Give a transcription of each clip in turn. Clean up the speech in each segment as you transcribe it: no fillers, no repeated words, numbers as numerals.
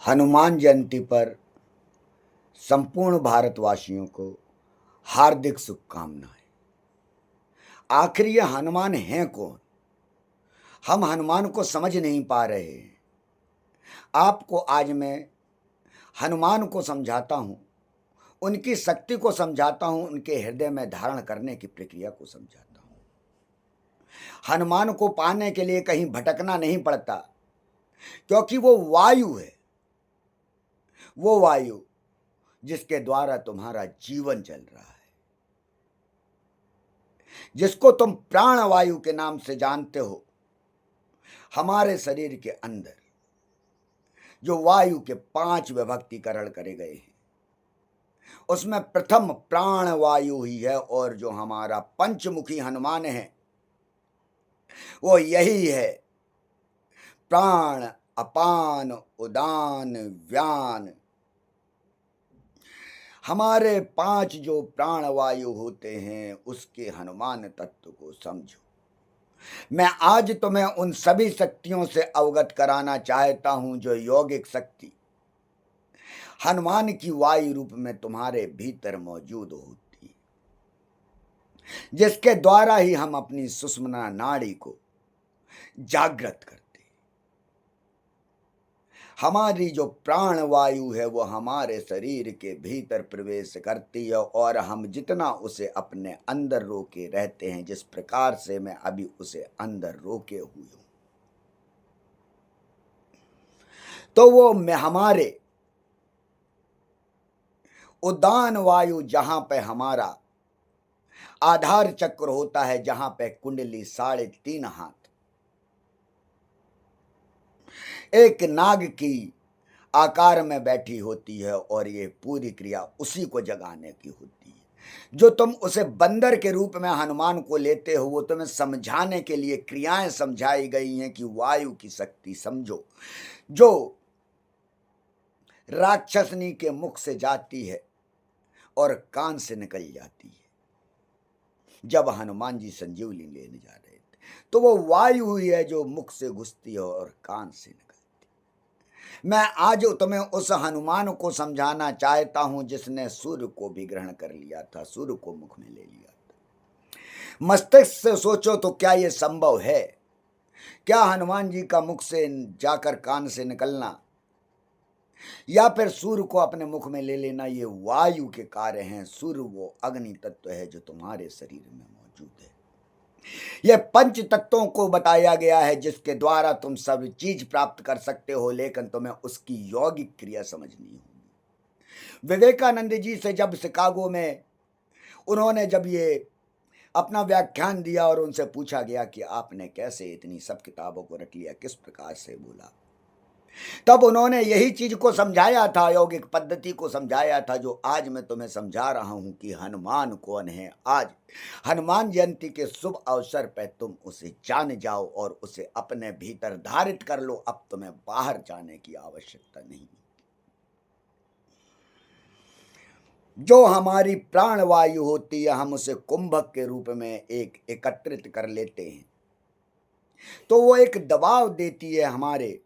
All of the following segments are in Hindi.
हनुमान जयंती पर संपूर्ण भारतवासियों को हार्दिक शुभकामनाएं। आखिर ये हनुमान हैं कौन? हम हनुमान को समझ नहीं पा रहे हैं। आपको आज मैं हनुमान को समझाता हूं, उनकी शक्ति को समझाता हूं, उनके हृदय में धारण करने की प्रक्रिया को समझाता हूं। हनुमान को पाने के लिए कहीं भटकना नहीं पड़ता, क्योंकि वो वायु है। वो वायु जिसके द्वारा तुम्हारा जीवन चल रहा है, जिसको तुम प्राण वायु के नाम से जानते हो। हमारे शरीर के अंदर जो वायु के 5 विभक्तिकरण करे गए हैं, उसमें प्रथम प्राण वायु ही है। और जो हमारा पंचमुखी हनुमान है वो यही है, प्राण अपान उदान व्यान। हमारे 5 जो प्राण वायु होते हैं उसके हनुमान तत्व को समझो। मैं आज तुम्हें उन सभी शक्तियों से अवगत कराना चाहता हूं जो यौगिक शक्ति हनुमान की वायु रूप में तुम्हारे भीतर मौजूद होती है, जिसके द्वारा ही हम अपनी सुषुम्ना नाड़ी को जागृत करते। हमारी जो प्राण वायु है वो हमारे शरीर के भीतर प्रवेश करती है, और हम जितना उसे अपने अंदर रोके रहते हैं, जिस प्रकार से मैं अभी उसे अंदर रोके हुए हूं, तो वो मैं हमारे उदान वायु, जहां पे हमारा आधार चक्र होता है, जहां पे कुंडली 3.5 हाथ एक नाग की आकार में बैठी होती है, और ये पूरी क्रिया उसी को जगाने की होती है। जो तुम उसे बंदर के रूप में हनुमान को लेते हो, वो तुम्हें समझाने के लिए क्रियाएं समझाई गई हैं कि वायु की शक्ति समझो, जो राक्षसनी के मुख से जाती है और कान से निकल जाती है। जब हनुमान जी संजीवनी लेने जा रहे थे, तो वो वायु ही है जो मुख से घुसती है और कान से निकलती है। मैं आज तुम्हें उस हनुमान को समझाना चाहता हूं जिसने सूर्य को भी ग्रहण कर लिया था, सूर्य को मुख में ले लिया था। मस्तिष्क से सोचो तो क्या यह संभव है? क्या हनुमान जी का मुख से जाकर कान से निकलना या फिर सूर्य को अपने मुख में ले लेना ये वायु के कार्य हैं? सूर्य वो अग्नि तत्व है जो तुम्हारे शरीर में मौजूद है। यह पंच तत्वों को बताया गया है जिसके द्वारा तुम सब चीज प्राप्त कर सकते हो, लेकिन तुम्हें उसकी यौगिक क्रिया समझनी होगी। विवेकानंद जी से जब शिकागो में उन्होंने जब ये अपना व्याख्यान दिया और उनसे पूछा गया कि आपने कैसे इतनी सब किताबों को रख लिया, किस प्रकार से बोला, तब उन्होंने यही चीज को समझाया था, यौगिक पद्धति को समझाया था, जो आज मैं तुम्हें समझा रहा हूं कि हनुमान कौन है। आज हनुमान जयंती के शुभ अवसर पर तुम उसे जान जाओ और उसे अपने भीतर धारित कर लो। अब तुम्हें बाहर जाने की आवश्यकता नहीं। जो हमारी प्राण वायु होती है, हम उसे कुंभक के रूप में एक एकत्रित कर लेते हैं, तो वो एक दबाव देती है हमारे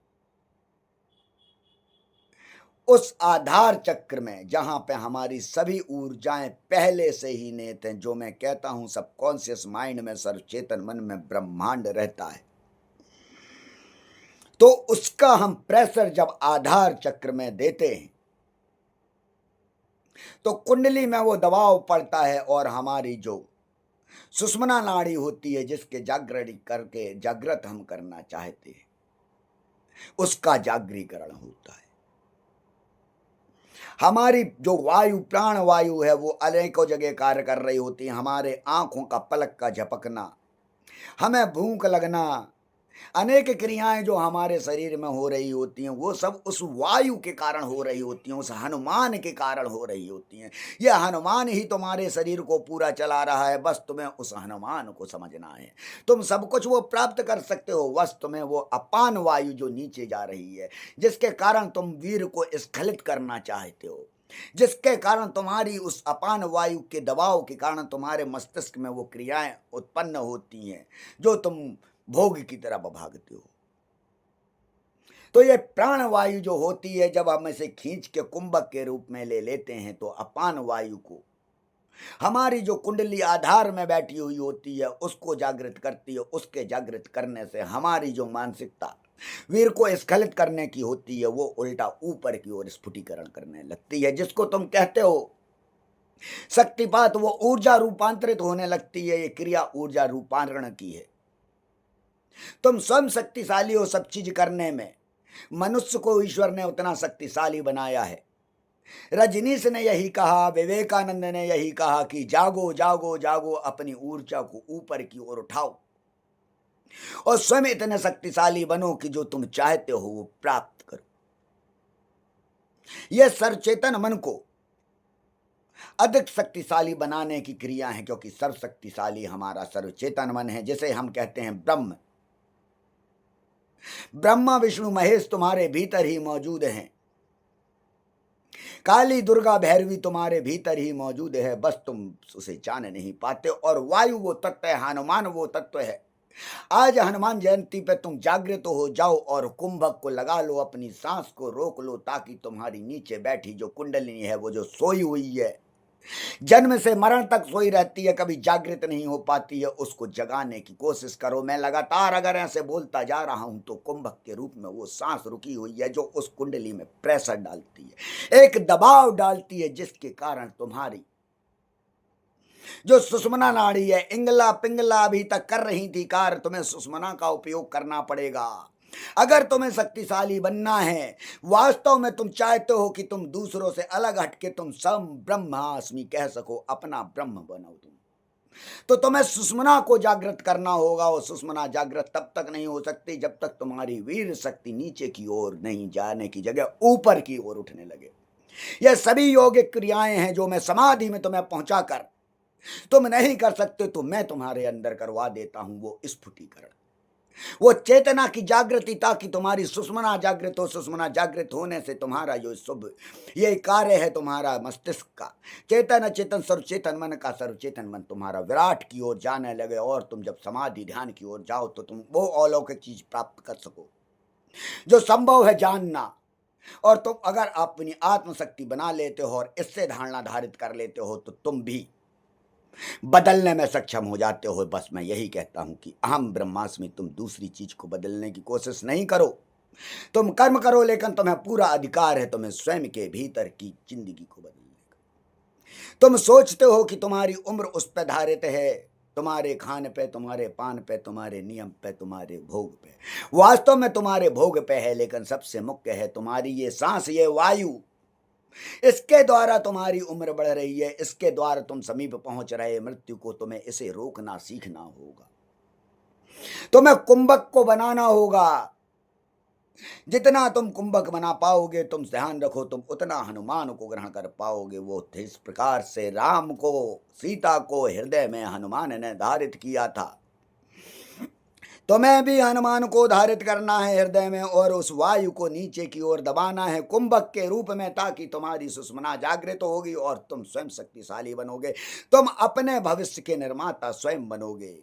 उस आधार चक्र में, जहां पे हमारी सभी ऊर्जाएं पहले से ही निहित हैं। जो मैं कहता हूं सबकॉन्शियस माइंड में, सर्वचेतन मन में ब्रह्मांड रहता है, तो उसका हम प्रेशर जब आधार चक्र में देते हैं तो कुंडली में वो दबाव पड़ता है, और हमारी जो सुषुम्ना नाड़ी होती है, जिसके जागृत करके जागृत हम करना चाहते हैं, उसका जागरीकरण होता है। हमारी जो वायु प्राण वायु है वो अनेकों जगह कार्य कर रही होती है। हमारे आंखों का पलक का झपकना, हमें भूख लगना, अनेक क्रियाएं जो हमारे शरीर में हो रही होती हैं, वो सब उस वायु के कारण हो रही होती हैं, उस हनुमान के कारण हो रही होती हैं। यह हनुमान ही तुम्हारे शरीर को पूरा चला रहा है, बस तुम्हें उस हनुमान को समझना है। तुम सब कुछ वो प्राप्त कर सकते हो, बस तुम्हें वो अपान वायु जो नीचे जा रही है, जिसके कारण तुम वीर को स्खलित करना चाहते हो, जिसके कारण तुम्हारी उस अपान वायु के दबाव के कारण तुम्हारे मस्तिष्क में वो क्रियाएं उत्पन्न होती हैं जो तुम भोग की तरफ भागते हो। तो ये प्राण वायु जो होती है, जब हम इसे खींच के कुंभक के रूप में ले लेते हैं तो अपान वायु को, हमारी जो कुंडली आधार में बैठी हुई होती है, उसको जागृत करती है। उसके जागृत करने से हमारी जो मानसिकता वीर को स्खलित करने की होती है, वो उल्टा ऊपर की ओर स्फुटीकरण करने लगती है। जिसको तुम कहते हो शक्तिपात, वो ऊर्जा रूपांतरित होने लगती है। ये क्रिया ऊर्जा रूपांतरण की है। तुम स्वयं शक्तिशाली हो सब चीज करने में। मनुष्य को ईश्वर ने उतना शक्तिशाली बनाया है। रजनीश ने यही कहा, विवेकानंद ने यही कहा कि जागो जागो जागो, अपनी ऊर्जा को ऊपर की ओर उठाओ और स्वयं इतने शक्तिशाली बनो कि जो तुम चाहते हो वो प्राप्त करो। यह सर्वचेतन मन को अधिक शक्तिशाली बनाने की क्रिया है, क्योंकि सर्वशक्तिशाली हमारा सर्वचेतन मन है, जिसे हम कहते हैं ब्रह्म। ब्रह्मा विष्णु महेश तुम्हारे भीतर ही मौजूद हैं। काली दुर्गा भैरवी तुम्हारे भीतर ही मौजूद है, बस तुम उसे जान नहीं पाते। और वायु वो तत्व है, हनुमान वो तत्व है। आज हनुमान जयंती पे तुम जागृत हो जाओ और कुंभक को लगा लो, अपनी सांस को रोक लो, ताकि तुम्हारी नीचे बैठी जो कुंडलिनी है, वो जो सोई हुई है, जन्म से मरण तक सोई रहती है, कभी जागृत नहीं हो पाती है, उसको जगाने की कोशिश करो। मैं लगातार अगर ऐसे बोलता जा रहा हूं तो कुंभक के रूप में वो सांस रुकी हुई है, जो उस कुंडली में प्रेशर डालती है, एक दबाव डालती है, जिसके कारण तुम्हारी जो सुषुम्ना नाड़ी है, इंगला पिंगला अभी तक कर रही थी कार्य, तुम्हें सुषुम्ना का उपयोग करना पड़ेगा। अगर तुम्हें शक्तिशाली बनना है, वास्तव में तुम चाहते हो कि तुम दूसरों से अलग हटके तुम सम ब्रह्मास्मि कह सको, अपना ब्रह्म बनो तुम, तो तुम्हें सुषुम्ना को जागृत करना होगा। और सुषुम्ना जागृत तब तक नहीं हो सकती जब तक तुम्हारी वीर शक्ति नीचे की ओर नहीं जाने की जगह ऊपर की ओर उठने लगे। यह सभी योगिक क्रियाएं हैं जो मैं समाधि में तुम्हें पहुंचाकर तुम नहीं कर सकते, तो मैं तुम्हारे अंदर करवा देता हूं वो स्फुटीकरण, वो चेतना की जागृति, ताकि तुम्हारी सुषुम्ना जागृत हो। सुषुम्ना जागृत होने से तुम्हारा जो शुभ ये कार्य है, तुम्हारा मस्तिष्क का चेतन चेतन सर्वचेतन मन का सर्वचेतन मन तुम्हारा विराट की ओर जाने लगे। और तुम जब समाधि ध्यान की ओर जाओ तो तुम वो अलौकिक चीज प्राप्त कर सको जो संभव है जानना। और तुम अगर अपनी आत्मशक्ति बना लेते हो और इससे धारणा धारित कर लेते हो, तो तुम भी बदलने में सक्षम हो जाते हो। बस मैं यही कहता हूं कि अहम ब्रह्मास्मि, तुम दूसरी चीज को बदलने की कोशिश नहीं करो। तुम कर्म करो, लेकिन तुम्हें पूरा अधिकार है तुम्हें स्वयं के भीतर की जिंदगी को बदलने का। तुम सोचते हो कि तुम्हारी उम्र उस पर धारित है, तुम्हारे खान पे, तुम्हारे पान पे, तुम्हारे नियम पे, तुम्हारे भोग पे। वास्तव में तुम्हारे भोग पे है, लेकिन सबसे मुख्य है तुम्हारी ये सांस, ये वायु। इसके द्वारा तुम्हारी उम्र बढ़ रही है, इसके द्वारा तुम समीप पहुंच रहे मृत्यु को। तुम्हें इसे रोकना सीखना होगा, तुम्हें कुंभक को बनाना होगा। जितना तुम कुंभक बना पाओगे, तुम ध्यान रखो, तुम उतना हनुमान को ग्रहण कर पाओगे। वो इस प्रकार से राम को, सीता को हृदय में हनुमान ने धारित किया था। तुम्हें भी हनुमान को धारित करना है हृदय में, और उस वायु को नीचे की ओर दबाना है कुंभक के रूप में, ताकि तुम्हारी सुषुम्ना जागृत होगी और तुम स्वयं शक्तिशाली बनोगे। तुम अपने भविष्य के निर्माता स्वयं बनोगे।